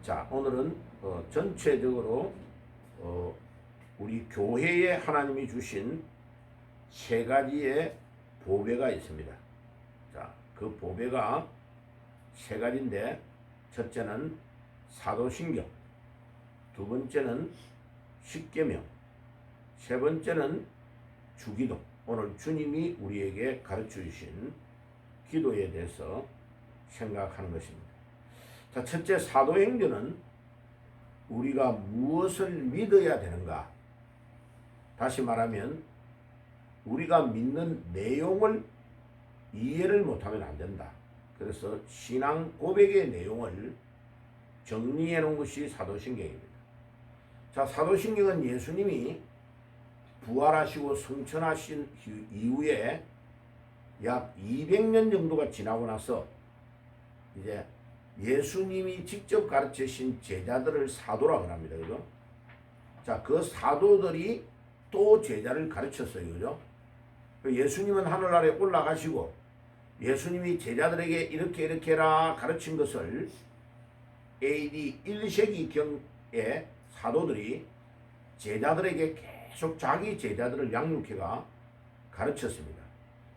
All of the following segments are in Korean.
자, 오늘은 전체적으로 우리 교회에 하나님이 주신 세 가지의 보배가 있습니다. 자, 그 보배가 세 가지인데, 첫째는 사도신경, 두 번째는 십계명, 세 번째는 주기도. 오늘 주님이 우리에게 가르쳐 주신 기도에 대해서 생각하는 것입니다. 자, 첫째, 사도행전은 우리가 무엇을 믿어야 되는가? 다시 말하면 우리가 믿는 내용을 이해를 못하면 안 된다. 그래서 신앙 고백의 내용을 정리해 놓은 것이 사도신경입니다. 자, 사도신경은 예수님이 부활하시고 승천하신 이후에 약 200년 정도가 지나고 나서 이제 예수님이 직접 가르치신 제자들을 사도라고 합니다. 그죠? 자, 그 사도들이 또 제자를 가르쳤어요. 그죠? 예수님은 하늘나라에 올라가시고 예수님이 제자들에게 이렇게 해라 가르친 것을 AD 1세기경에 사도들이 제자들에게 계속 자기 제자들을 양육해가 가르쳤습니다.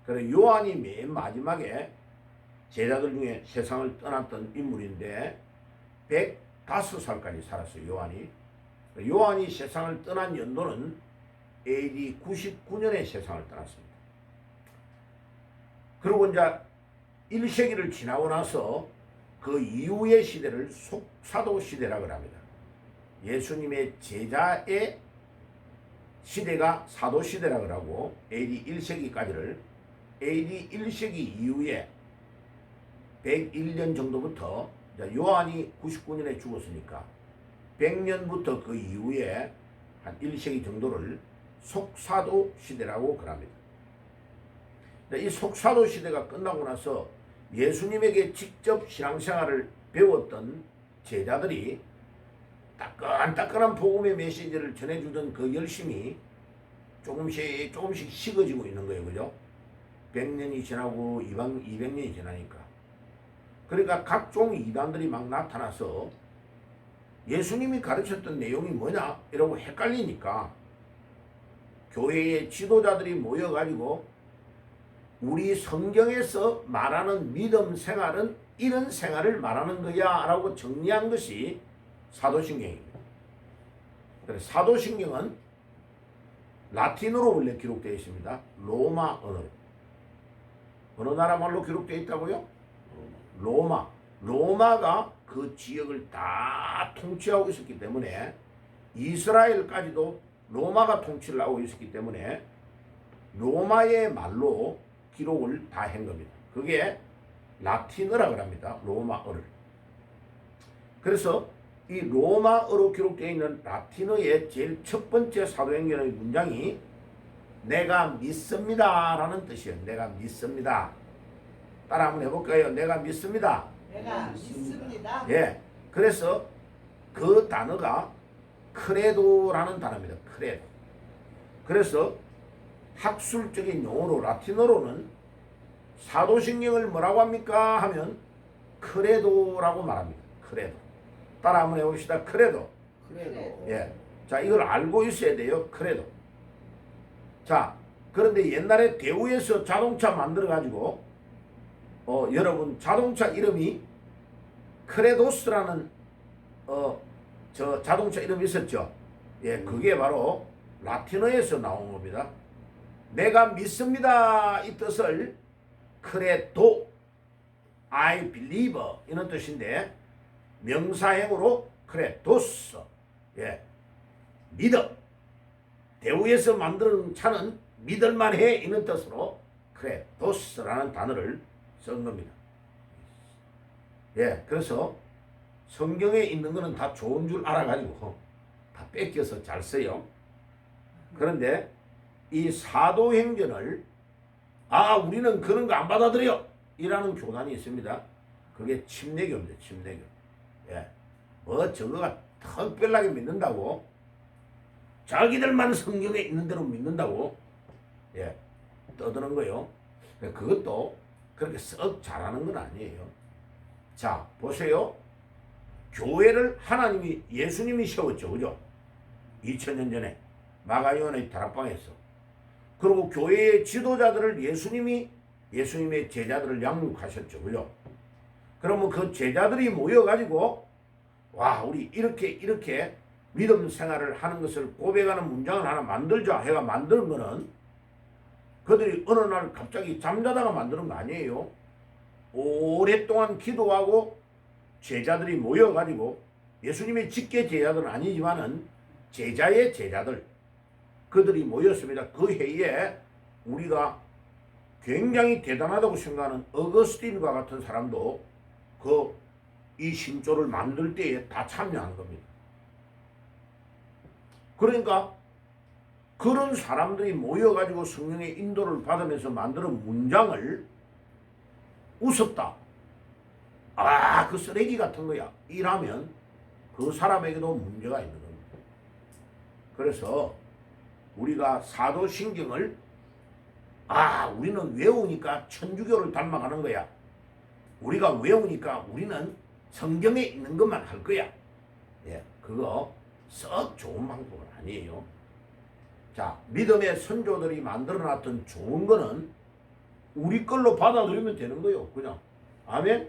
그래서 요한이 맨 마지막에 제자들 중에 세상을 떠났던 인물인데 105살까지 살았어요. 요한이 세상을 떠난 연도는 AD 99년에 세상을 떠났습니다. 그리고 이제 1세기를 지나고 나서 그 이후의 시대를 속사도 시대라고 합니다. 예수님의 제자의 시대가 사도 시대라고 하고 AD 1세기까지를 AD 1세기 이후에 101년 정도부터 요한이 99년에 죽었으니까 100년부터 그 이후에 한 1세기 정도를 속사도 시대라고 그럽니다. 이 속사도 시대가 끝나고 나서 예수님에게 직접 신앙생활을 배웠던 제자들이 따끈따끈한 복음의 메시지를 전해주던 그 열심이 조금씩 식어지고 있는 거예요. 그죠? 100년이 지나고 200년이 지나니까. 그러니까 각종 이단들이 막 나타나서 예수님이 가르쳤던 내용이 뭐냐? 이러고 헷갈리니까 교회의 지도자들이 모여가지고 우리 성경에서 말하는 믿음 생활은 이런 생활을 말하는 거야 라고 정리한 것이 사도신경입니다. 그래서 사도신경은 라틴어로 원래 기록되어 있습니다. 로마 언어로. 어느 나라 말로 기록되어 있다고요? 로마가 그 지역을 다 통치하고 있었기 때문에 이스라엘까지도 로마가 통치를 하고 있었기 때문에 로마의 말로 기록을 다 한 겁니다. 그게 라틴어라고 합니다. 로마어를. 그래서 이 로마어로 기록되어 있는 라틴어의 제일 첫 번째 사도행전의 문장이 내가 믿습니다 라는 뜻이에요. 내가 믿습니다. 따라 한번 해볼까요? 내가 믿습니다. 내가 믿습니다. 예. 그래서 그 단어가 크레도라는 단어입니다. 크레도. 그래서 학술적인 용어로 라틴어로는 사도신경을 뭐라고 합니까? 하면 크레도라고 말합니다. 크레도. 따라 한번 해봅시다. 크레도. 예. 자, 이걸 알고 있어야 돼요. 크레도. 자, 그런데 옛날에 대우에서 자동차 만들어가지고 여러분 자동차 이름이 크레도스라는 저 자동차 이름이 있었죠. 예, 그게 바로 라틴어에서 나온 겁니다. 내가 믿습니다 이 뜻을 크레도, I believe 이런 뜻인데 명사형으로 크레도스, 예, 믿어. 대우에서 만드는 차는 믿을만해 이런 뜻으로 크레도스라는 단어를 쓴 겁니다. 예, 그래서 성경에 있는 거는 다 좋은 줄 알아가지고 다 뺏겨서 잘 써요. 그런데 이 사도행전을 우리는 그런 거 안 받아들여 이라는 교단이 있습니다. 그게 침례교입니다. 침례교. 예, 뭐 저거가 특별하게 믿는다고, 자기들만 성경에 있는 대로 믿는다고, 예, 떠드는 거요. 그것도 그렇게 썩 잘하는 건 아니에요. 자, 보세요. 교회를 하나님이 예수님이 세웠죠. 그죠? 2000년 전에 마가요한의 다락방에서. 그리고 교회의 지도자들을 예수님의 제자들을 양육하셨죠. 그죠? 그러면 그 제자들이 모여가지고 와 우리 이렇게 믿음 생활을 하는 것을 고백하는 문장을 하나 만들자 해가 만드는 거는 그들이 어느 날 갑자기 잠자다가 만드는 거 아니에요. 오랫동안 기도하고 제자들이 모여가지고 예수님의 직계 제자들은 아니지만은 제자의 제자들 그들이 모였습니다. 그 해에 우리가 굉장히 대단하다고 생각하는 어거스틴과 같은 사람도 이 신조를 만들 때에 다 참여한 겁니다. 그러니까 그런 사람들이 모여가지고 성령의 인도를 받으면서 만드는 문장을 우습다. 아, 그 쓰레기 같은 거야. 이라면 그 사람에게도 문제가 있는 겁니다. 그래서 우리가 사도신경을 우리는 외우니까 천주교를 닮아가는 거야. 우리가 외우니까 우리는 성경에 있는 것만 할 거야. 예, 그거 썩 좋은 방법은 아니에요. 자, 믿음의 선조들이 만들어놨던 좋은 거는 우리 걸로 받아들이면 되는 거예요. 그냥. 아멘?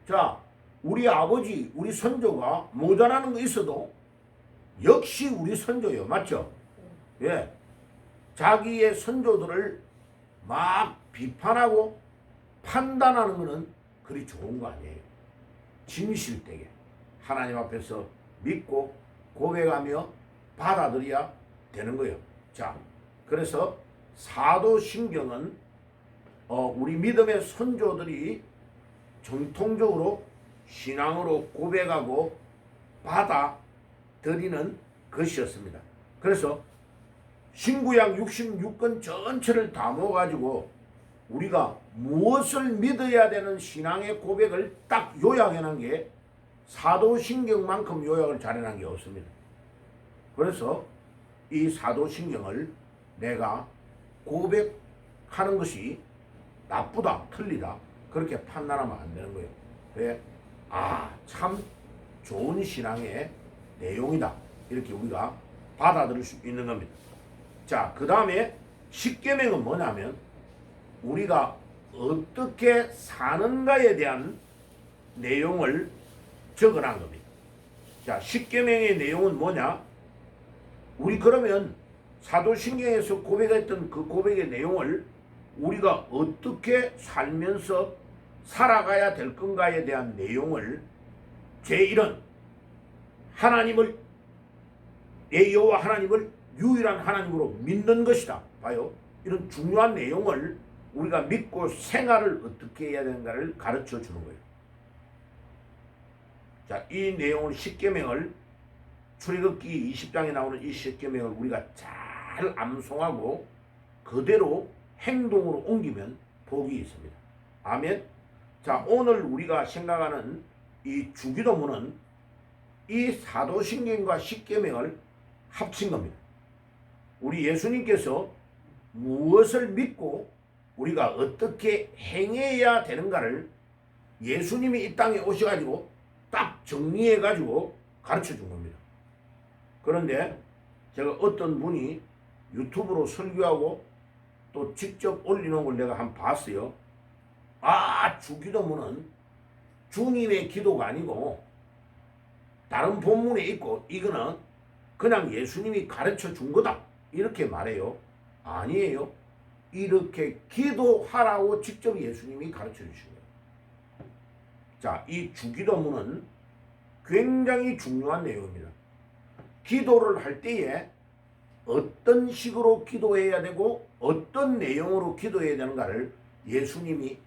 자, 우리 아버지, 우리 선조가 모자라는 거 있어도 역시 우리 선조예요. 맞죠? 예. 자기의 선조들을 막 비판하고 판단하는 거는 그리 좋은 거 아니에요. 진실되게 하나님 앞에서 믿고 고백하며 받아들여야 되는 거예요. 자, 그래서 사도신경은 우리 믿음의 선조들이 정통적으로 신앙으로 고백하고 받아들이는 것이었습니다. 그래서 신구약 66권 전체를 다 모아가지고 우리가 무엇을 믿어야 되는 신앙의 고백을 딱 요약해놓은 게 사도신경만큼 요약을 잘해놓은 게 없습니다. 그래서 이 사도신경을 내가 고백하는 것이 나쁘다, 틀리다 그렇게 판단하면 안 되는 거예요. 왜? 참 좋은 신앙의 내용이다. 이렇게 우리가 받아들일 수 있는 겁니다. 자, 그 다음에 십계명은 뭐냐면 우리가 어떻게 사는가에 대한 내용을 적어놓은 겁니다. 자, 십계명의 내용은 뭐냐? 우리 그러면 사도신경에서 고백했던 그 고백의 내용을 우리가 어떻게 살면서 살아가야 될 건가에 대한 내용을 제1은 하나님을 여호와 하나님을 유일한 하나님으로 믿는 것이다. 봐요. 이런 중요한 내용을 우리가 믿고 생활을 어떻게 해야 되는가를 가르쳐 주는 거예요. 자, 이 내용을 십계명을 출애굽기 20장에 나오는 이 십계명을 우리가 잘 암송하고 그대로 행동으로 옮기면 복이 있습니다. 아멘. 자, 오늘 우리가 생각하는 이 주기도문은 이 사도신경과 십계명을 합친 겁니다. 우리 예수님께서 무엇을 믿고 우리가 어떻게 행해야 되는가를 예수님이 이 땅에 오셔가지고 딱 정리해가지고 가르쳐 준 겁니다. 그런데 제가 어떤 분이 유튜브로 설교하고 또 직접 올리는 걸 내가 한번 봤어요. 주기도문은 주님의 기도가 아니고 다른 본문에 있고 이거는 그냥 예수님이 가르쳐 준 거다. 이렇게 말해요. 아니에요. 이렇게 기도하라고 직접 예수님이 가르쳐 주신 거예요. 자, 이 주기도문은 굉장히 중요한 내용입니다. 기도를 할 때에 어떤 식으로 기도해야 되고 어떤 내용으로 기도해야 되는가를 예수님이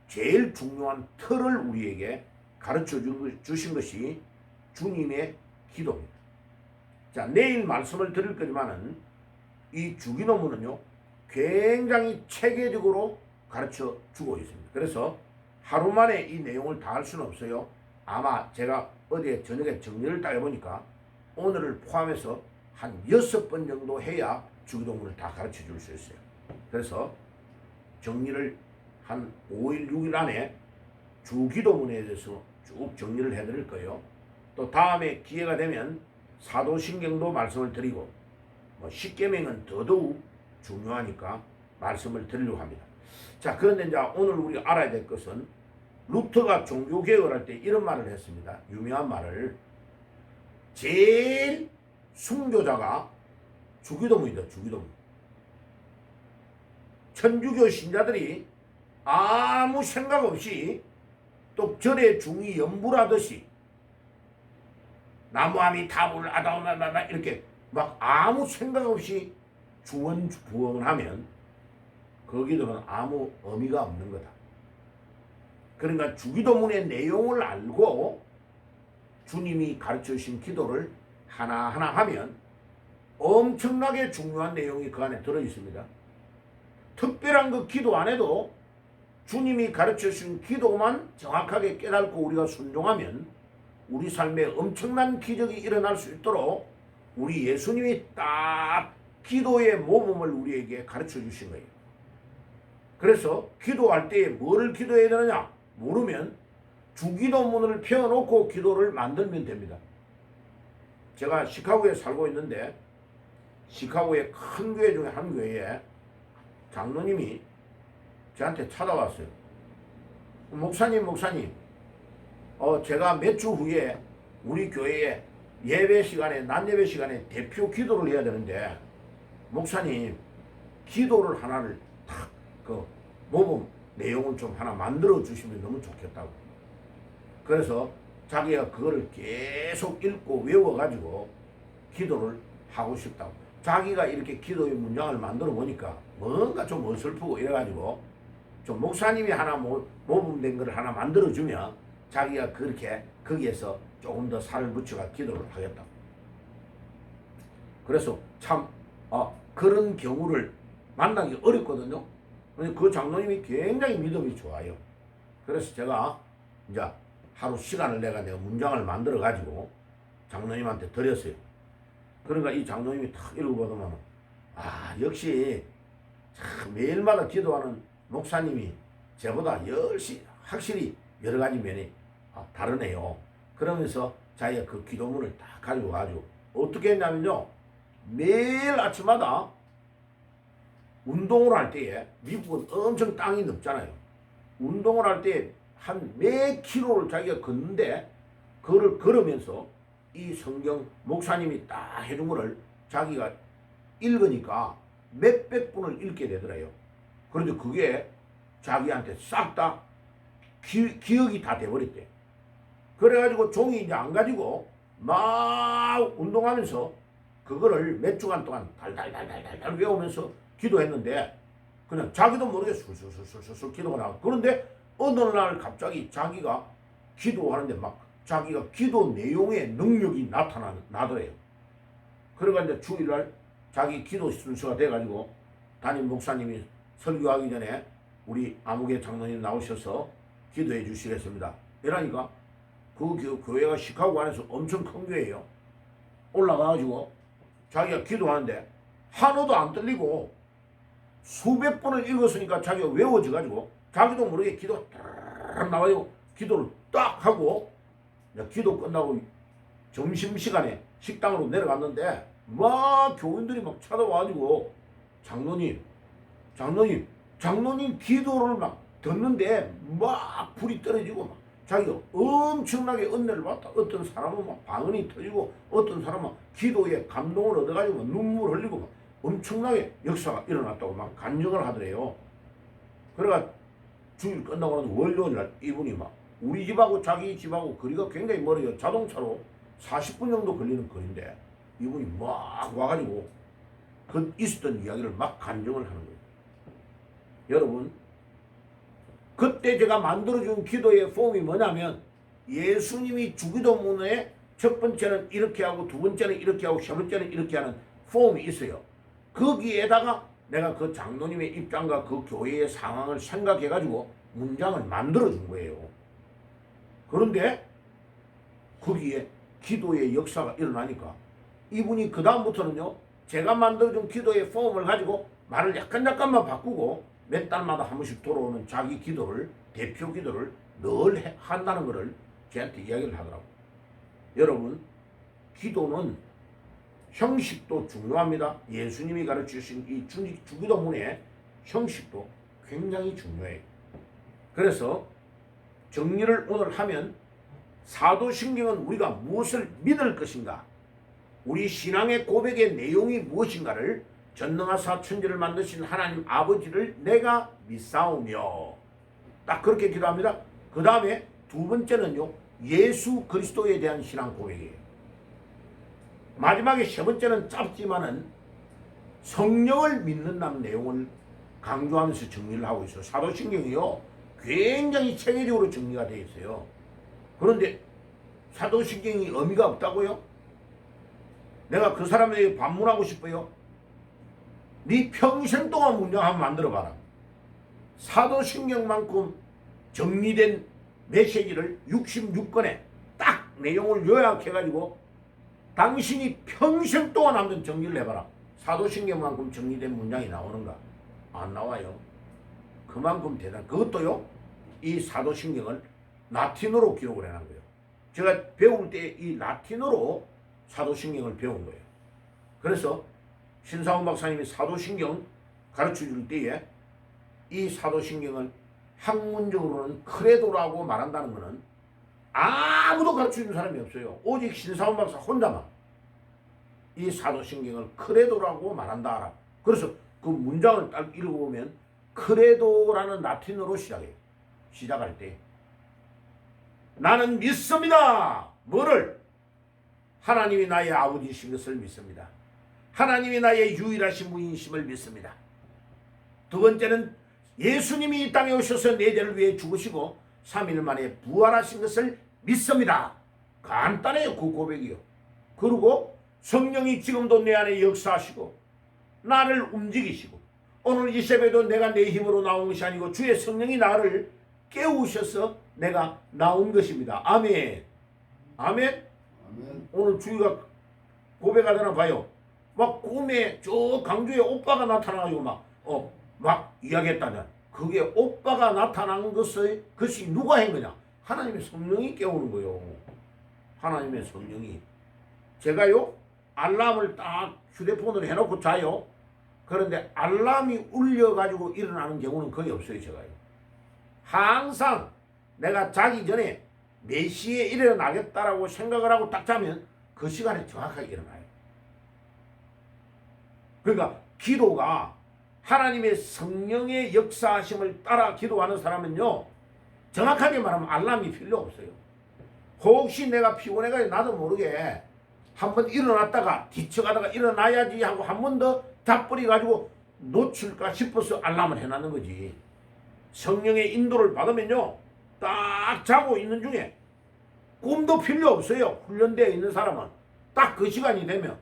제일 중요한 틀을 우리에게 가르쳐 주신 것이 주님의 기도입니다. 자, 내일 말씀을 드릴 거지만은 이 주기도문은요 굉장히 체계적으로 가르쳐 주고 있습니다. 그래서 하루 만에 이 내용을 다 할 수는 없어요. 아마 제가 어제 저녁에 정리를 딱 해보니까 오늘을 포함해서 한 6번 정도 해야 주기도문을 다 가르쳐 줄 수 있어요. 그래서 정리를 한 5일, 6일 안에 주기도문에 대해서 쭉 쭉 정리를 해드릴 거예요. 또 다음에 기회가 되면 사도신경도 말씀을 드리고 뭐 십계명은 더더욱 중요하니까 말씀을 드리려고 합니다. 자, 그런데 이제 오늘 우리 알아야 될 것은 루터가 종교개혁을 할 때 이런 말을 했습니다. 유명한 말을. 제일 순교자가 주기도문이다. 주기도문. 천주교 신자들이 아무 생각 없이 또 절의 중이 연불하듯이 나무아미 타불 아다오마마마 이렇게 막 아무 생각 없이 주원부흥을 하면 거기들은 아무 의미가 없는 거다. 그러니까 주기도문의 내용을 알고 주님이 가르쳐 주신 기도를 하나하나 하면 엄청나게 중요한 내용이 그 안에 들어 있습니다. 특별한 그 기도 안에도 주님이 가르쳐 주신 기도만 정확하게 깨닫고 우리가 순종하면 우리 삶에 엄청난 기적이 일어날 수 있도록 우리 예수님이 딱 기도의 모범을 우리에게 가르쳐 주신 거예요. 그래서 기도할 때에 뭐를 기도해야 되느냐 모르면 주기도문을 펴놓고 기도를 만들면 됩니다. 제가 시카고에 살고 있는데 시카고의 큰 교회 중에 한 교회에 장로님이 저한테 찾아왔어요. 목사님 제가 몇 주 후에 우리 교회에 예배 시간에 낮 예배 시간에 대표 기도를 해야 되는데 목사님 기도를 하나를 탁 그 모범 내용을 좀 하나 만들어 주시면 너무 좋겠다고. 그래서 자기가 그거를 계속 읽고 외워가지고 기도를 하고 싶다고. 자기가 이렇게 기도의 문장을 만들어 보니까 뭔가 좀 어설프고 이래가지고 좀 목사님이 하나 모범된 걸 하나 만들어주면 자기가 그렇게 거기에서 조금 더 살을 붙여가 기도를 하겠다고. 그래서 참 그런 경우를 만나기 어렵거든요. 그 장로님이 굉장히 믿음이 좋아요. 그래서 제가 이제 하루 시간을 내가 문장을 만들어 가지고 장로님한테 드렸어요. 그러니까 이 장로님이 탁 읽어보더만 역시 참 매일마다 기도하는 목사님이 저보다 확실히 여러 가지 면이 다르네요. 그러면서 자기가 그 기도문을 딱 가지고 가지고 어떻게 했냐면요. 매일 아침마다 운동을 할 때에 미국은 엄청 땅이 넓잖아요. 운동을 할 때 한 몇 킬로를 자기가 걷는데 그거를 걸으면서 이 성경 목사님이 딱 해준 거를 자기가 읽으니까 몇백 분을 읽게 되더래요. 그런데 그게 자기한테 싹 다 기억이 다 돼버렸대. 그래가지고 종이 이제 안 가지고 막 운동하면서 그거를 몇 주간 동안 달달달달달 외우면서 기도했는데 그냥 자기도 모르게 술술술술 기도가 나와. 그런데 어느 날 갑자기 자기가 기도하는데 막 자기가 기도 내용의 능력이 나더래요. 그러니까 이제 주일날 자기 기도 순서가 돼가지고 담임 목사님이 설교하기 전에 우리 아무개 장로님 나오셔서 기도해 주시겠습니다. 이러니까 그 교회가 시카고 안에서 엄청 큰 교회예요. 올라가가지고 자기가 기도하는데 하나도 안 들리고 수백 번을 읽었으니까 자기가 외워져가지고 자기도 모르게 기도가 딱 나와요. 기도를 딱 하고 기도 끝나고 점심시간에 식당으로 내려갔는데 막 교인들이 막 찾아와가지고 장로님 기도를 막 듣는데 막 불이 떨어지고 막 자기가 엄청나게 은혜를 받다. 어떤 사람은 막 방언이 터지고 어떤 사람은 기도에 감동을 얻어가지고 눈물 흘리고 막 엄청나게 역사가 일어났다고 막 간증을 하더래요. 그래가 주일 끝나고 나서 월요일날 이분이 막 우리 집하고 자기 집하고 거리가 굉장히 멀어요. 자동차로 40분 정도 걸리는 거리인데 이분이 막 와가지고 그 있었던 이야기를 막 간증을 하는 거예요. 여러분 그때 제가 만들어준 기도의 폼이 뭐냐면 예수님이 주기도문에 첫 번째는 이렇게 하고 두 번째는 이렇게 하고 세 번째는 이렇게 하는 폼이 있어요. 거기에다가 내가 그 장로님의 입장과 그 교회의 상황을 생각해가지고 문장을 만들어준 거예요. 그런데 거기에 기도의 역사가 일어나니까 이분이 그 다음부터는요 제가 만들어준 기도의 폼을 가지고 말을 약간만 바꾸고 몇 달마다 한 번씩 돌아오는 자기 기도를 대표 기도를 늘 한다는 것을 저한테 이야기를 하더라고. 여러분, 기도는 형식도 중요합니다. 예수님이 가르치신 이 주기도문의 형식도 굉장히 중요해요. 그래서 정리를 오늘 하면 사도신경은 우리가 무엇을 믿을 것인가, 우리 신앙의 고백의 내용이 무엇인가를 전능하사 천지를 만드신 하나님 아버지를 내가 믿사오며, 딱 그렇게 기도합니다. 그 다음에 두 번째는요, 예수 그리스도에 대한 신앙 고백이에요. 마지막에 세 번째는 짧지만은 성령을 믿는다는 내용을 강조하면서 정리를 하고 있어요. 사도신경이요, 굉장히 체계적으로 정리가 되어 있어요. 그런데 사도신경이 의미가 없다고요? 내가 그 사람에게 반문하고 싶어요. 네 평생 동안 문장 한번 만들어봐라. 사도신경만큼 정리된 메시지를 66권에 딱 내용을 요약해가지고 당신이 평생 동안 한번 정리를 해봐라. 사도신경만큼 정리된 문장이 나오는가? 안 나와요. 그만큼 대단. 그것도요, 이 사도신경을 라틴어로 기록을 해놓은 거예요. 제가 배울 때 이 라틴어로 사도신경을 배운 거예요. 그래서 신사원 박사님이 사도신경 가르쳐줄 때에 이 사도신경을 학문적으로는 크레도라고 말한다는 것은 아무도 가르쳐준 사람이 없어요. 오직 신사원 박사 혼자만 이 사도신경을 크레도라고 말한다. 그래서 그 문장을 딱 읽어보면 크레도라는 라틴어로 시작해요. 시작할 때 나는 믿습니다. 뭐를? 하나님이 나의 아버지이신 것을 믿습니다. 하나님이 나의 유일하신 분이심을 믿습니다. 두 번째는 예수님이 이 땅에 오셔서 내 죄를 위해 죽으시고 3일 만에 부활하신 것을 믿습니다. 간단해요, 그 고백이요. 그리고 성령이 지금도 내 안에 역사하시고 나를 움직이시고, 오늘 이 새벽에도 내가 내 힘으로 나온 것이 아니고 주의 성령이 나를 깨우셔서 내가 나온 것입니다. 아멘. 아멘. 아멘. 오늘 주희가 고백하잖아. 봐요. 막 꿈에 저 강주에 오빠가 나타나가지고 막 이야기했다면, 그게 오빠가 나타난 것이 누가 한 거냐? 하나님의 성령이 깨우는 거요. 하나님의 성령이. 제가요, 알람을 딱 휴대폰으로 해놓고 자요. 그런데 알람이 울려가지고 일어나는 경우는 거의 없어요, 제가요. 항상 내가 자기 전에 몇 시에 일어나겠다라고 생각을 하고 딱 자면 그 시간에 정확하게 일어나요. 그러니까 기도가 하나님의 성령의 역사하심을 따라 기도하는 사람은요, 정확하게 말하면 알람이 필요 없어요. 혹시 내가 피곤해가지고 나도 모르게 한번 일어났다가 뒤쳐가다가 일어나야지 하고 한 번 더 잡버려가지고 놓칠까 싶어서 알람을 해놨는 거지. 성령의 인도를 받으면요, 딱 자고 있는 중에 꿈도 필요 없어요. 훈련되어 있는 사람은 딱 그 시간이 되면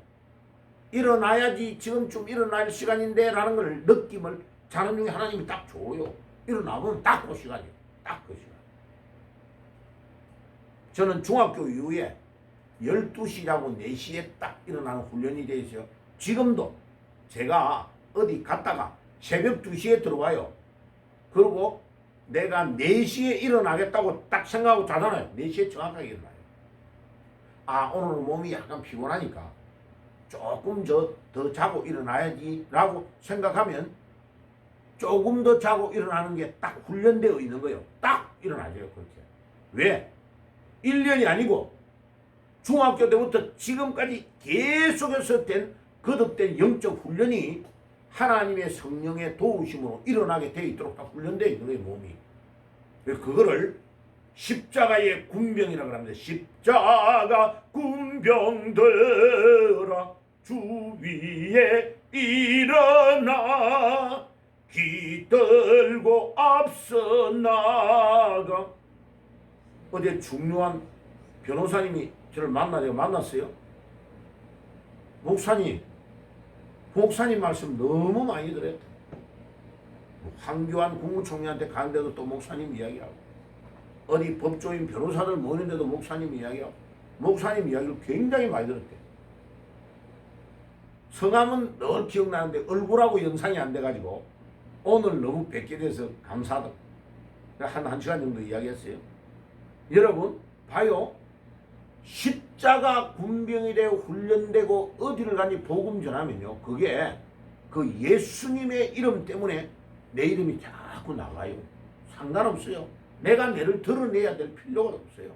일어나야지, 지금쯤 일어날 시간인데 라는 걸 느낌을 자는 중에 하나님이 딱 줘요. 일어나면 딱 그 시간이에요. 딱 그 시간. 저는 중학교 이후에 12시라고 4시에 딱 일어나는 훈련이 되어 있어요. 지금도 제가 어디 갔다가 새벽 2시에 들어와요. 그리고 내가 4시에 일어나겠다고 딱 생각하고 자잖아요. 4시에 정확하게 일어나요. 아, 오늘 몸이 약간 피곤하니까 조금 더 자고 일어나야지 라고 생각하면 조금 더 자고 일어나는 게 딱 훈련되어 있는 거예요. 딱 일어나죠. 그렇게. 왜? 1년이 아니고 중학교 때부터 지금까지 계속해서 거듭된 영적 훈련이 하나님의 성령의 도우심으로 일어나게 되어 있도록 다 훈련되어 있는 거예요, 몸이. 그거를 십자가의 군병이라고 합니다. 십자가 군병들아 주 위에 일어나 기들고 앞서 나가. 어제 중요한 변호사님이 저를 만났어요. 목사님 말씀 너무 많이 들어요. 황교안 국무총리한테 가는데도 또 목사님 이야기하고, 어디 법조인 변호사들 모이는데도 목사님 이야기하고, 목사님 이야기를 굉장히 많이 들었대. 성함은 늘 기억나는데 얼굴하고 영상이 안 돼가지고 오늘 너무 뵙게 돼서 감사하다. 한 시간 정도 이야기했어요. 여러분, 봐요. 십자가 군병이 되어 훈련되고 어디를 가니 복음 전하면요. 그게 그 예수님의 이름 때문에 내 이름이 자꾸 나와요. 상관없어요. 내가 내를 드러내야 될 필요가 없어요.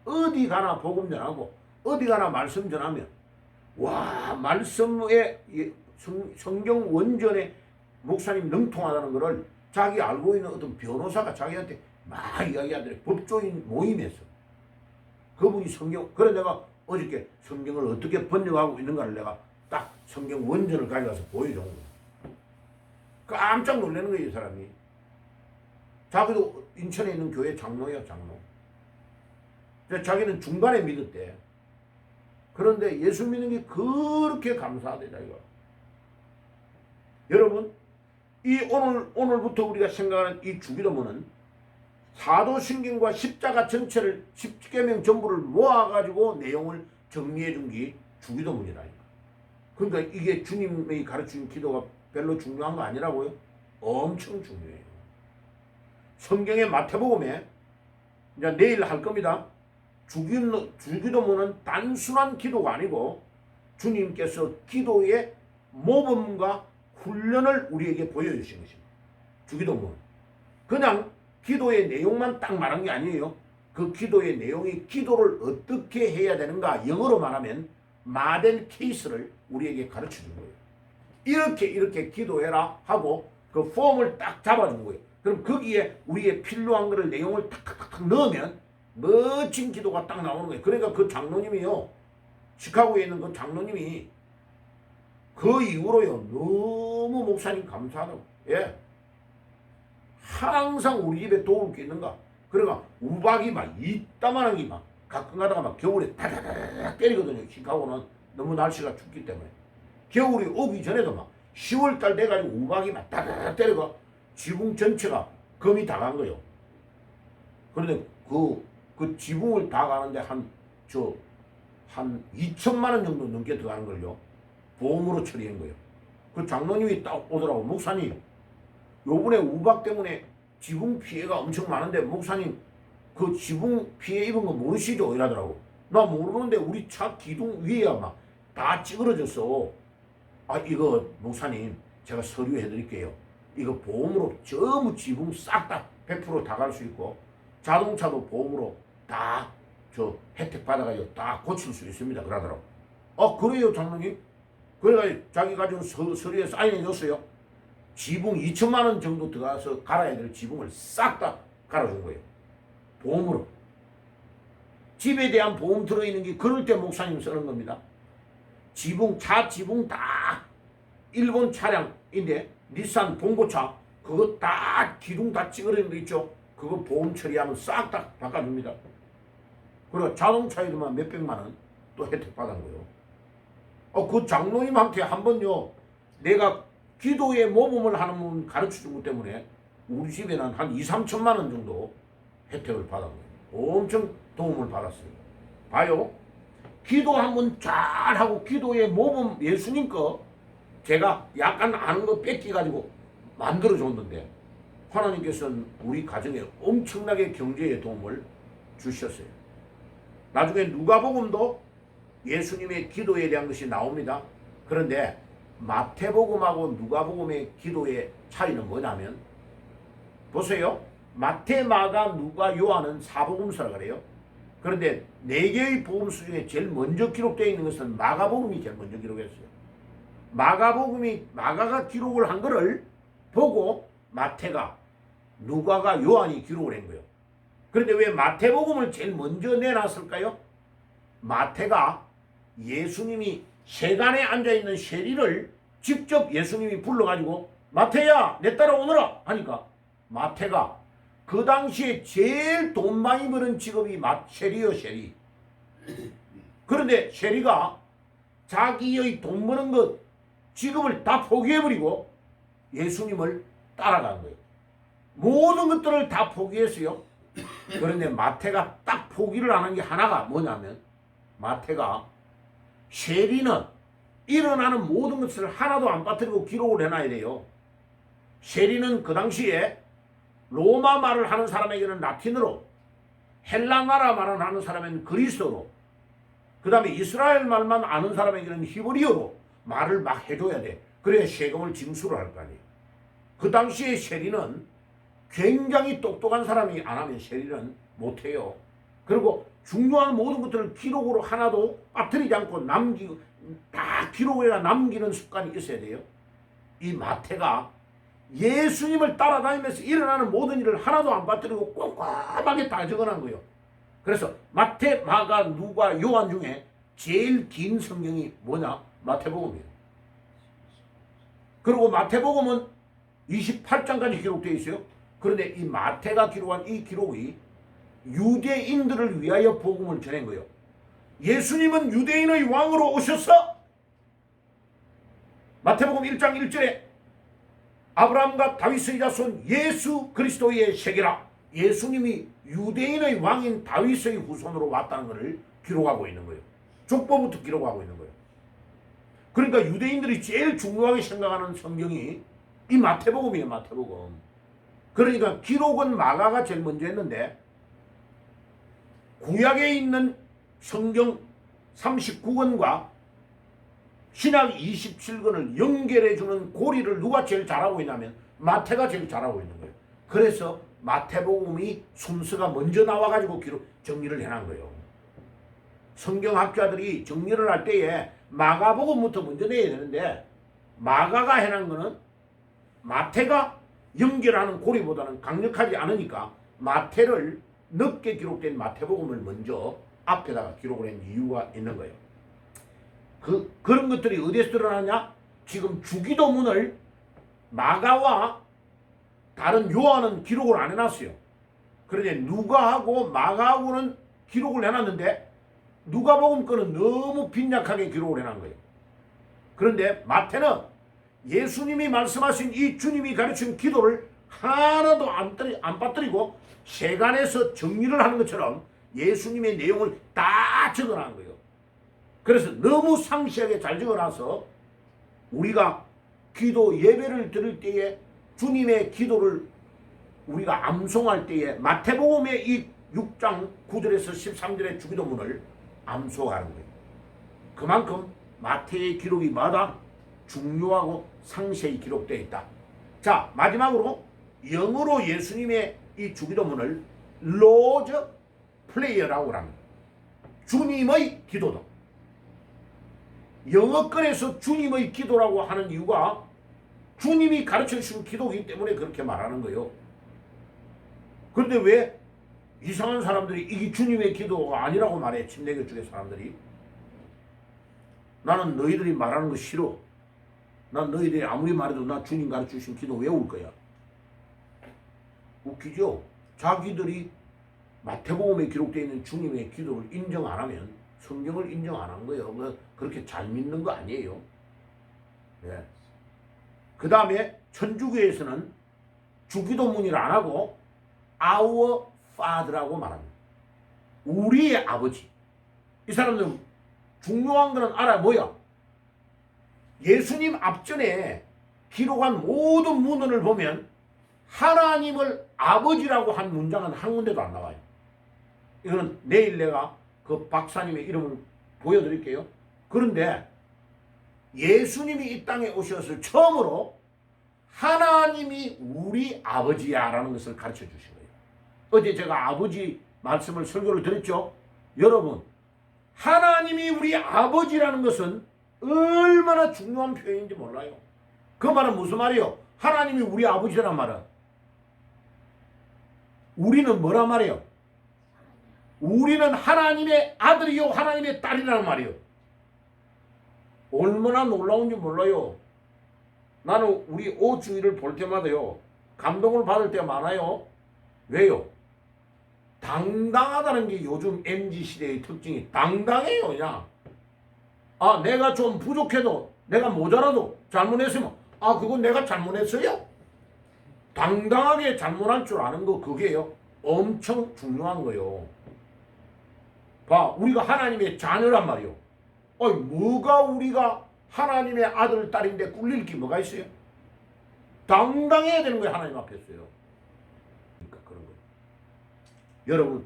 어디 가나 복음 전하고 어디 가나 말씀 전하면 와 말씀에 성경 원전에 목사님 능통하다는 것을 자기 알고 있는 어떤 변호사가 자기한테 막 이야기하더래. 법조인 모임에서 그분이 성경 그래 내가 어저께 성경을 어떻게 번역하고 있는가를 내가 딱 성경 원전을 가져가서 보여준 거야. 깜짝 놀라는 거예요 이 사람이. 자기도 인천에 있는 교회 장로예요 장로. 자기는 중간에 믿었대. 그런데 예수 믿는 게 그렇게 감사하대 자기가. 여러분 이 오늘부터 우리가 생각하는 이 주기도문은 사도신경과 십자가 전체를 10계명 전부를 모아가지고 내용을 정리해 준 게 주기도문이라니까. 그러니까 이게 주님의 가르친 기도가 별로 중요한 거 아니라고요? 엄청 중요해요. 성경의 마태복음에 이제 내일 할 겁니다. 주기도문은 단순한 기도가 아니고 주님께서 기도의 모범과 훈련을 우리에게 보여주신 것입니다. 주기도문. 그냥 기도의 내용만 딱 말한 게 아니에요. 그 기도의 내용이 기도를 어떻게 해야 되는가 영어로 말하면 마델 케이스를 우리에게 가르쳐 준 거예요. 이렇게 기도해라 하고 그 폼을 딱 잡아준 거예요. 그럼 거기에 우리의 필요한 거를 내용을 탁탁탁 넣으면 멋진 기도가 딱 나오는 거예요. 그러니까 그 장로님이요. 시카고에 있는 그 장로님이 그 이후로요. 너무 목사님 감사하다고. 예. 항상 우리 집에 도울 게 있는가. 그러니까 우박이 막 이따만한 게 막 가끔 가다가 막 겨울에 다다다닥 때리거든요. 시카고는 너무 날씨가 춥기 때문에. 겨울이 오기 전에도 막 10월달 돼가지고 우박이 막 다다다닥 때리고 지붕 전체가 금이 다 간 거예요. 그런데 그 지붕을 다 가는데 한 2천만 원 정도 넘게 들어가는 걸요. 보험으로 처리한 거예요. 그 장로님이 딱 오더라고. 목사님, 요번에 우박 때문에 지붕 피해가 엄청 많은데 목사님 그 지붕 피해 입은 거 모르시죠? 이러더라고. 나 모르는데 우리 차 기둥 위에 막 다 찌그러졌어. 아 이거 목사님 제가 서류 해드릴게요. 이거 보험으로 전부 지붕 싹 다 100% 다 갈 수 있고 자동차도 보험으로 다 혜택 받아가지고 다 고칠 수 있습니다. 그러더라고. 그래요 장로님? 그래가지고 자기 가지고 서류에 사인해줬어요. 지붕 2천만 원 정도 들어가서 갈아야 될 지붕을 싹 다 갈아준 거예요. 보험으로. 집에 대한 보험 들어있는 게 그럴 때 목사님 쓰는 겁니다. 차 지붕 다 일본 차량인데 닛산 봉고차 그거 다 기둥 다 찌그러진 거 있죠. 그거 보험 처리하면 싹 다 바꿔줍니다. 그리고 자동차에도만 몇백만 원 또 혜택 받은 거예요. 그 장로님한테 한 번요 내가 기도의 모범을 하는 분 가르쳐 준 것 때문에 우리 집에는 한 2, 3천만 원 정도 혜택을 받은 거예요. 엄청 도움을 받았어요. 봐요. 기도 한번 잘하고 기도의 모범 예수님 거 제가 약간 아는 거 뺏기가지고 만들어 줬는데 하나님께서는 우리 가정에 엄청나게 경제의 도움을 주셨어요. 나중에 누가복음도 예수님의 기도에 대한 것이 나옵니다. 그런데 마태복음하고 누가복음의 기도의 차이는 뭐냐면 보세요. 마태, 마가, 누가, 요한은 사복음서라 그래요. 그런데 네 개의 복음서 중에 제일 먼저 기록되어 있는 것은 마가복음이 제일 먼저 기록했어요. 마가가 기록을 한 거를 보고 마태가, 누가가, 요한이 기록을 한 거예요. 그런데 왜 마태복음을 제일 먼저 내놨을까요? 마태가 예수님이 세간에 앉아있는 세리를 직접 예수님이 불러가지고 마태야 내 따라오너라 하니까 마태가 그 당시에 제일 돈 많이 버는 직업이 세리요 세리. 그런데 세리가 자기의 돈 버는 것 직업을 다 포기해버리고 예수님을 따라간 거예요. 모든 것들을 다 포기했어요. 그런데 마태가 딱 포기를 안 한 게 하나가 뭐냐면 마태가 세리는 일어나는 모든 것을 하나도 안 빠뜨리고 기록을 해놔야 돼요. 세리는 그 당시에 로마 말을 하는 사람에게는 라틴어로 헬라 나라 말을 하는 사람은 그리스어로, 그 다음에 이스라엘 말만 아는 사람에게는 히브리어로 말을 막 해줘야 돼. 그래야 세금을 징수를 할 거 아니에요. 그 당시에 세리는 굉장히 똑똑한 사람이 안 하면 세리는 못해요. 그리고 중요한 모든 것들을 기록으로 하나도 빠뜨리지 않고 남기고 다 기록해가 남기는 습관이 있어야 돼요. 이 마태가 예수님을 따라다니면서 일어나는 모든 일을 하나도 안 빠뜨리고 꼼꼼하게 다 적어놓은 거예요. 그래서 마태, 마가, 누가, 요한 중에 제일 긴 성경이 뭐냐? 마태복음이에요. 그리고 마태복음은 28장까지 기록되어 있어요. 그런데 이 마태가 기록한 이 기록이 유대인들을 위하여 복음을 전한 거예요. 예수님은 유대인의 왕으로 오셨어. 마태복음 1장 1절에 아브라함과 다윗의 자손 예수 그리스도의 세계라. 예수님이 유대인의 왕인 다윗의 후손으로 왔다는 것을 기록하고 있는 거예요. 족보부터 기록하고 있는 거예요. 그러니까 유대인들이 제일 중요하게 생각하는 성경이 이 마태복음이에요. 마태복음. 그러니까 기록은 마가가 제일 먼저 했는데 구약에 있는 성경 39권과 신약 27권을 연결해주는 고리를 누가 제일 잘하고 있냐면 마태가 제일 잘하고 있는 거예요. 그래서 마태복음이 순서가 먼저 나와가지고 정리를 해놓은 거예요. 성경학자들이 정리를 할 때에 마가복음부터 먼저 내야 되는데 마가가 해놓은 거는 마태가 연결하는 고리보다는 강력하지 않으니까 마태를 늦게 기록된 마태복음을 먼저 앞에다가 기록을 한 이유가 있는 거예요. 그런 것들이 어디에서 드러나냐? 지금 주기도문을 마가와 다른 요한은 기록을 안 해놨어요. 그런데 누가하고 마가하고는 기록을 해놨는데 누가복음 거는 너무 빈약하게 기록을 해놓은 거예요. 그런데 마태는 예수님이 말씀하신 이 주님이 가르친 기도를 하나도 안 빠뜨리고 세간에서 정리를 하는 것처럼 예수님의 내용을 다 적어놓은 거예요. 그래서 너무 상세하게 잘 적어놔서 우리가 기도 예배를 드릴 때에 주님의 기도를 우리가 암송할 때에 마태복음의 이 6장 9절에서 13절의 주기도문을 암송하는 거예요. 그만큼 마태의 기록이 마다 중요하고 상세히 기록되어 있다. 자, 마지막으로 영어로 예수님의 이 주기도문을 로즈 플레이어라고 합니다. 주님의 기도도. 영어권에서 주님의 기도라고 하는 이유가 주님이 가르쳐 주신 기도이기 때문에 그렇게 말하는 거예요. 그런데 왜 이상한 사람들이 이게 주님의 기도가 아니라고 말해? 침례교 쪽의 사람들이. 나는 너희들이 말하는 거 싫어. 난 너희들이 아무리 말해도 나 주님 가르쳐 주신 기도 외울 거야. 웃기죠? 자기들이 마태복음에 기록되어 있는 주님의 기도를 인정 안 하면 성경을 인정 안 한 거예요. 그렇게 잘 믿는 거 아니에요. 예. 그 다음에 천주교에서는 주기도문을 안 하고 Our Father라고 말합니다. 우리의 아버지. 이 사람들은 중요한 거는 알아. 뭐야? 예수님 앞전에 기록한 모든 문헌을 보면 하나님을 아버지라고 한 문장은 한 군데도 안 나와요. 이거는 내일 내가 그 박사님의 이름을 보여드릴게요. 그런데 예수님이 이 땅에 오셔서 처음으로 하나님이 우리 아버지야라는 것을 가르쳐 주신 거예요. 어제 제가 아버지 말씀을 설교를 드렸죠. 여러분, 하나님이 우리 아버지라는 것은 얼마나 중요한 표현인지 몰라요. 그 말은 무슨 말이에요? 하나님이 우리 아버지란 말은 우리는 뭐란 말이에요? 우리는 하나님의 아들이요 하나님의 딸이라는 말이에요. 얼마나 놀라운지 몰라요. 나는 우리 오주일을 볼 때마다요 감동을 받을 때가 많아요. 왜요? 당당하다는 게 요즘 MZ시대의 특징이 당당해요. 그냥 내가 좀 부족해도 내가 모자라도 잘못했으면 그건 내가 잘못했어요. 당당하게 잘못할 줄 아는 거 그게요 엄청 중요한 거예요. 봐, 우리가 하나님의 자녀란 말이요. 뭐가 우리가 하나님의 아들, 딸인데 꿀릴 게 뭐가 있어요? 당당해야 되는 거예요. 하나님 앞에서요. 그러니까 그런 거예요. 여러분,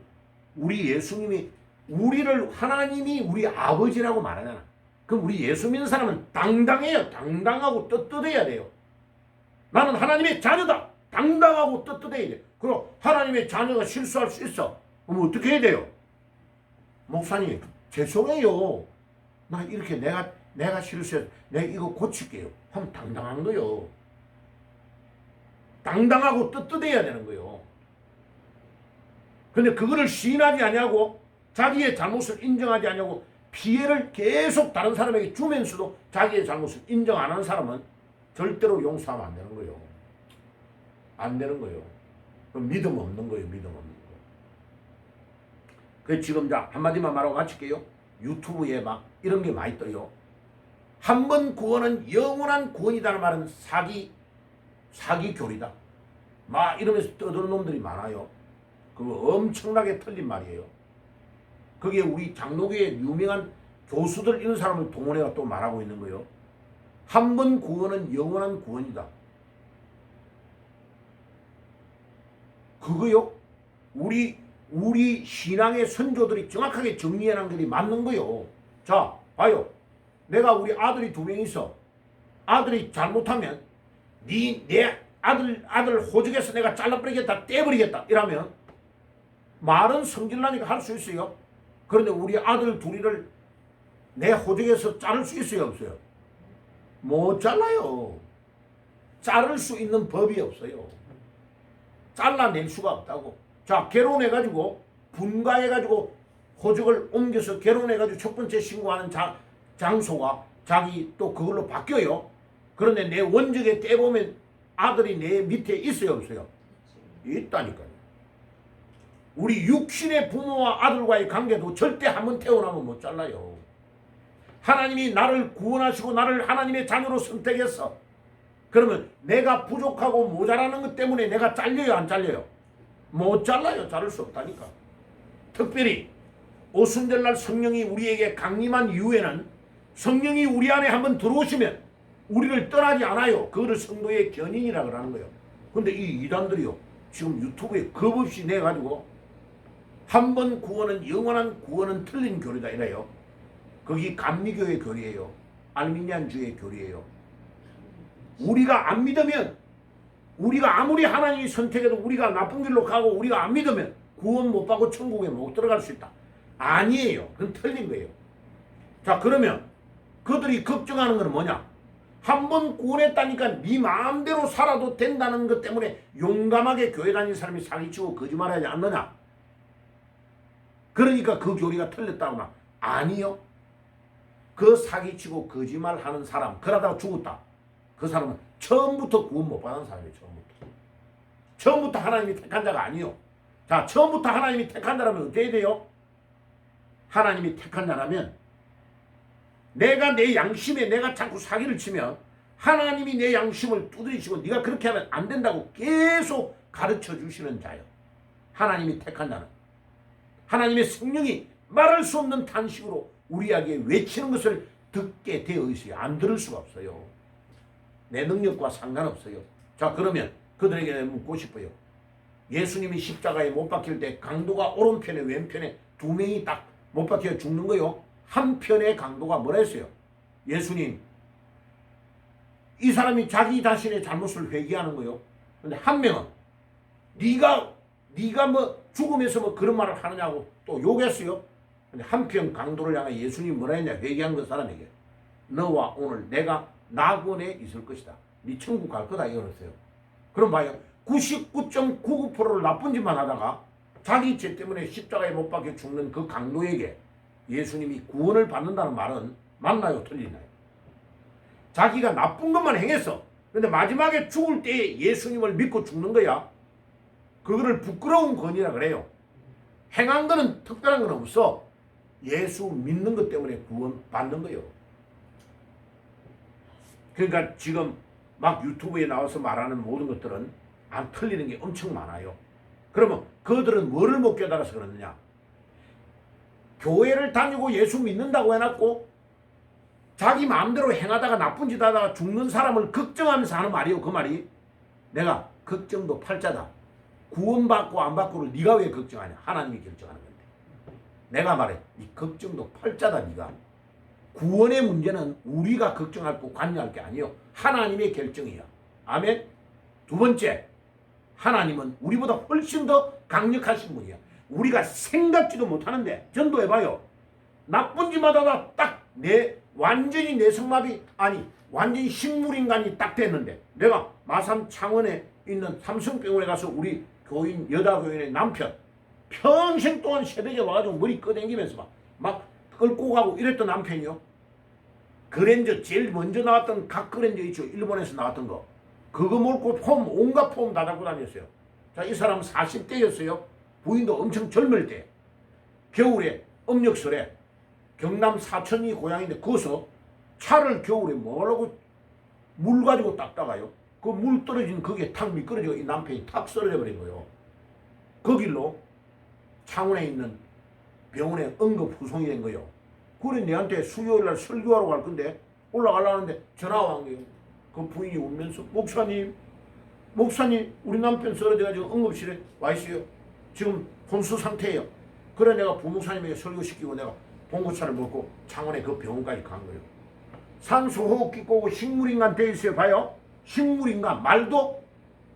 우리 예수님이 우리를 하나님이 우리 아버지라고 말하잖아. 그럼 우리 예수 믿는 사람은 당당해요. 당당하고 떳떳해야 돼요. 나는 하나님의 자녀다. 당당하고 떳떳해야 돼. 그럼 하나님의 자녀가 실수할 수 있어. 그럼 어떻게 해야 돼요? 목사님 죄송해요. 나 이렇게 내가 실수해서 내가 이거 고칠게요. 하면 당당한 거요. 당당하고 떳떳해야 되는 거요. 근데 그거를 시인하지 아니하고 자기의 잘못을 인정하지 아니하고 피해를 계속 다른 사람에게 주면서도 자기의 잘못을 인정 안 하는 사람은 절대로 용서하면 안 되는 거예요. 안 되는 거예요. 믿음 없는 거예요. 믿음 없는 거. 그 지금 자 한마디만 말하고 마칠게요. 유튜브에 막 이런 게 많이 떠요. 한 번 구원은 영원한 구원이다는 말은 사기 교리다. 막 이러면서 떠드는 놈들이 많아요. 그거 엄청나게 틀린 말이에요. 그게 우리 장로교의 유명한 교수들 이런 사람을 동원해가 또 말하고 있는 거예요. 한 번 구원은 영원한 구원이다. 그거요. 우리 신앙의 선조들이 정확하게 정리해놓은 것이 맞는 거요. 자, 봐요. 내가 우리 아들이 2명 있어. 아들이 잘못하면 내 아들 호적에서 내가 잘라버리겠다, 떼버리겠다 이러면 말은 성질나니까 할 수 있어요. 그런데 우리 아들 둘이를 내 호적에서 자를 수 있어요, 없어요? 못 잘라요. 자를 수 있는 법이 없어요. 잘라낼 수가 없다고. 자, 결혼해가지고 분가해가지고 호적을 옮겨서 결혼해가지고 첫 번째 신고하는 장소가 자기 또 그걸로 바뀌어요. 그런데 내 원적에 떼보면 아들이 내 밑에 있어요, 없어요? 있다니까요. 우리 육신의 부모와 아들과의 관계도 절대 한번 태어나면 못 잘라요. 하나님이 나를 구원하시고 나를 하나님의 자녀로 선택했어. 그러면 내가 부족하고 모자라는 것 때문에 내가 잘려요, 안 잘려요? 못 잘라요. 자를 수 없다니까. 특별히 오순절날 성령이 우리에게 강림한 이후에는 성령이 우리 안에 한번 들어오시면 우리를 떠나지 않아요. 그거를 성도의 견인이라 그러는 거예요. 근데 이 이단들이요, 지금 유튜브에 겁없이 내가지고 한 번 구원은 영원한 구원은 틀린 교리다 이래요. 거기 감리교의 교리예요. 알미니안주의 교리예요. 우리가 안 믿으면, 우리가 아무리 하나님이 선택해도 우리가 나쁜 길로 가고 우리가 안 믿으면 구원 못 받고 천국에 못 들어갈 수 있다. 아니에요. 그건 틀린 거예요. 자, 그러면 그들이 걱정하는 건 뭐냐? 한 번 구원했다니까 네 마음대로 살아도 된다는 것 때문에 용감하게 교회 다니는 사람이 사기치고 거짓말하지 않느냐? 그러니까 그 교리가 틀렸다거나. 아니요. 그 사기치고 거짓말하는 사람, 그러다가 죽었다. 그 사람은 처음부터 구원 못 받은 사람이에요. 처음부터 하나님이 택한 자가 아니요. 자, 처음부터 하나님이 택한 자라면 어떻게 돼요? 하나님이 택한 자라면 내가 내 양심에 내가 자꾸 사기를 치면 하나님이 내 양심을 두드리시고 네가 그렇게 하면 안 된다고 계속 가르쳐 주시는 자요. 하나님이 택한 자는 하나님의 성령이 말할 수 없는 탄식으로 우리에게 외치는 것을 듣게 되어 있어요. 안 들을 수가 없어요. 내 능력과 상관없어요. 자, 그러면 그들에게 묻고 싶어요. 예수님이 십자가에 못 박힐 때 강도가 오른편에 왼편에 2명이 딱 못 박혀 죽는 거요. 한편의 강도가 뭐라 했어요? 예수님, 이 사람이 자기 자신의 잘못을 회개하는 거요. 근데 한 명은 네가 뭐 죽으면서 뭐 그런 말을 하느냐고 또 욕했어요. 근데 한편 강도를 향해 예수님이 뭐라 했냐? 회개한 그 사람에게 너와 오늘 내가 낙원에 있을 것이다. 네 천국 갈 거다 이랬어요. 그럼 봐요. 99.99%를 나쁜 짓만 하다가 자기 죄 때문에 십자가에 못 박혀 죽는 그 강도에게 예수님이 구원을 받는다는 말은 맞나요? 틀리나요? 자기가 나쁜 것만 행했어. 근데 마지막에 죽을 때 예수님을 믿고 죽는 거야. 그거를 부끄러운 건이라 그래요. 행한 거는 특별한 건 없어. 예수 믿는 것 때문에 구원 받는 거예요. 그러니까 지금 막 유튜브에 나와서 말하는 모든 것들은 안 틀리는 게 엄청 많아요. 그러면 그들은 뭐를 못 깨달아서 그러느냐? 교회를 다니고 예수 믿는다고 해놨고 자기 마음대로 행하다가 나쁜 짓 하다가 죽는 사람을 걱정하면서 하는 말이요. 그 말이 내가 걱정도 팔자다. 구원받고 안 받고를 네가 왜 걱정하냐? 하나님이 결정하는 건데. 내가 말해. 이 걱정도 팔자다 네가. 구원의 문제는 우리가 걱정할 거 관여할 게 아니요. 하나님의 결정이야. 아멘. 두 번째, 하나님은 우리보다 훨씬 더 강력하신 분이야. 우리가 생각지도 못하는데 전도해봐요. 나쁜 짓마다 딱 완전히 내성마비 아니 완전히 식물인간이 딱 됐는데 내가 마산 창원에 있는 삼성병원에 가서 우리 교인 여자 교인의 남편 평생 동안 새벽에 와가지고 머리 끄댕기면서 막 끌고 가고 이랬던 남편이요. 그랜저 제일 먼저 나왔던 각 그랜저 있죠. 일본에서 나왔던 거. 그거 몰고 폼 온갖 폼 다 갖고 다녔어요. 자, 이 사람 40대였어요. 부인도 엄청 젊을 때 겨울에 음력설에 경남 사천이 고향인데 거기서 차를 겨울에 뭐라고 물 가지고 닦다가요. 그 물 떨어진 거기에 탁 미끄러져 이 남편이 탁 쓰러져 버린 거예요. 그 길로 창원에 있는 병원에 응급 후송이 된 거예요. 그래 내한테 수요일 날 설교하러 갈 건데 올라가려는데 전화가 온 거예요. 그 부인이 울면서 목사님 우리 남편 쓰러져가지고 응급실에 와 있어요. 지금 혼수 상태예요. 그래 내가 부목사님에게 설교시키고 내가 봉고차를 먹고 창원에 그 병원까지 간 거예요. 산소호흡기 꼬고 식물인간 돼 있어요. 봐요. 식물인간 말도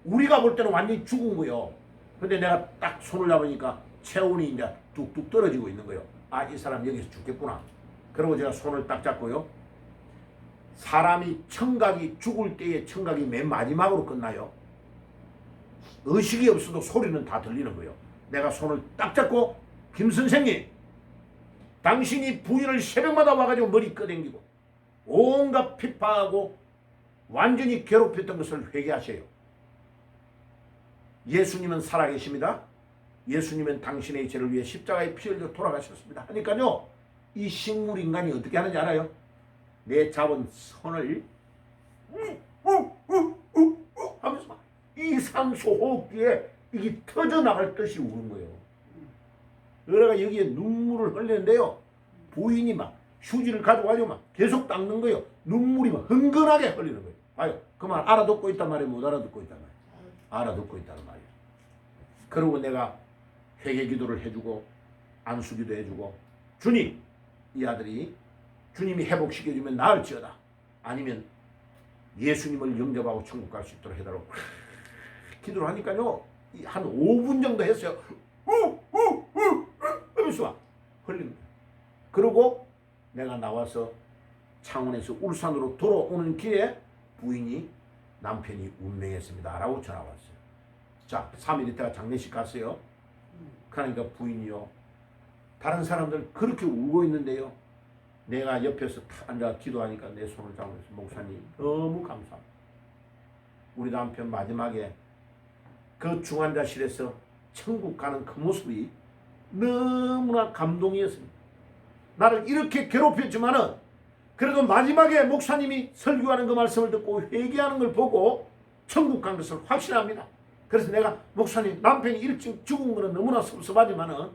우리가 볼 때는 완전히 죽은 거예요. 근데 내가 딱 손을 잡으니까 체온이 이제 뚝뚝 떨어지고 있는 거예요. 아, 이 사람 여기서 죽겠구나. 그리고 제가 손을 딱 잡고요. 사람이 청각이 죽을 때의 청각이 맨 마지막으로 끝나요. 의식이 없어도 소리는 다 들리는 거예요. 내가 손을 딱 잡고 김 선생님 당신이 부인을 새벽마다 와가지고 머리 끄댕기고 온갖 핍박하고 완전히 괴롭혔던 것을 회개하세요. 예수님은 살아계십니다. 예수님은 당신의 죄를 위해 십자가에 피 흘려 돌아가셨습니다. 하니까요. 이 식물인간이 어떻게 하는지 알아요? 내 잡은 손을 하면서 이 산소호흡기에 이게 터져나갈 듯이 우는 거예요. 그래가 여기에 눈물을 흘리는데요. 부인이 막 휴지를 가져가지고 막 계속 닦는 거예요. 눈물이 막 흥건하게 흘리는 거예요. 봐요. 그 말 알아듣고 있단 말이에요? 못 알아듣고 있단 말이에요? 알아듣고 있다는 말이에요. 그리고 내가 회개 기도를 해주고 안수기도 해주고 주님 이 아들이 주님이 회복시켜주면 나을지어다. 아니면 예수님을 영접하고 천국 갈 수 있도록 해달라고 기도를 하니까요. 한 5분 정도 했어요. 하면서 흘립니다. 그리고 내가 나와서 창원에서 울산으로 돌아오는 길에 부인이 남편이 운명했습니다. 라고 전화 왔어요. 자, 3일 있다가 장례식 갔어요. 그러니까 부인이요. 다른 사람들 그렇게 울고 있는데요. 내가 옆에서 탁 앉아 기도하니까 내 손을 잡으면서 목사님 너무 감사합니다. 우리 남편 마지막에 그 중환자실에서 천국 가는 그 모습이 너무나 감동이었습니다. 나를 이렇게 괴롭혔지만은 그래도 마지막에 목사님이 설교하는 그 말씀을 듣고 회개하는 걸 보고 천국 간 것을 확신합니다. 그래서 내가 목사님 남편이 일찍 죽은 거는 너무나 섭섭하지만은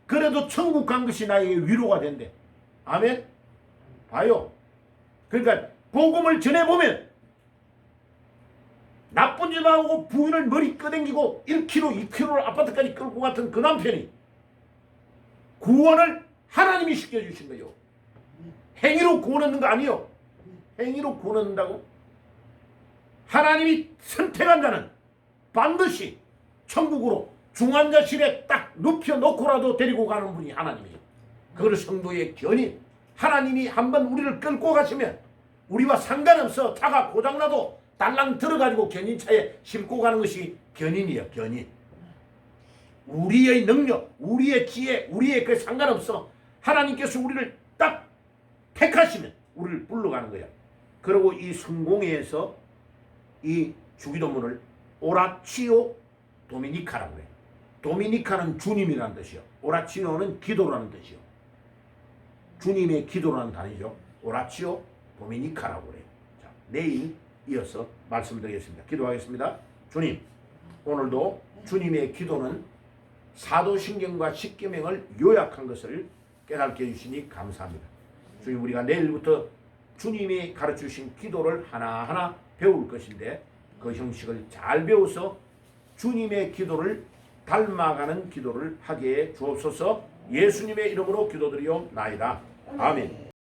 그래도 천국 간 것이 나에게 위로가 된대. 아멘. 봐요. 그러니까 복음을 전해보면 나쁜 짓 하고 부인을 머리 끄댕기고 1km, 2km를 아파트까지 끌고 갔던 그 남편이 구원을 하나님이 시켜주신 거예요. 행위로 구원하는 거 아니요. 행위로 구원한다고? 하나님이 선택한 자는 반드시 천국으로 중환자실에 딱 눕혀놓고라도 데리고 가는 분이 하나님이에요. 그걸 성도의 견인. 하나님이 한번 우리를 끌고 가시면 우리와 상관없어. 차가 고장나도 달랑 들어가지고 견인차에 싣고 가는 것이 견인이에요. 견인. 우리의 능력, 우리의 지혜, 우리의 그 상관없어. 하나님께서 우리를 딱 택하시면 우리를 불러가는 거야. 그리고 이 성공회에서 이 주기도문을 오라치오 도미니카라고 해요. 도미니카는 주님이라는 뜻이요. 오라치오는 기도라는 뜻이요. 주님의 기도라는 단위죠. 오라치오 도미니카라고 그래요. 자, 내일 이어서 말씀드리겠습니다. 기도하겠습니다. 주님, 오늘도 주님의 기도는 사도신경과 십계명을 요약한 것을 깨닫게 해주시니 감사합니다. 주님, 우리가 내일부터 주님이 가르쳐주신 기도를 하나하나 배울 것인데 그 형식을 잘 배워서 주님의 기도를 닮아가는 기도를 하게 해 주옵소서. 예수님의 이름으로 기도드리옵나이다. 아멘.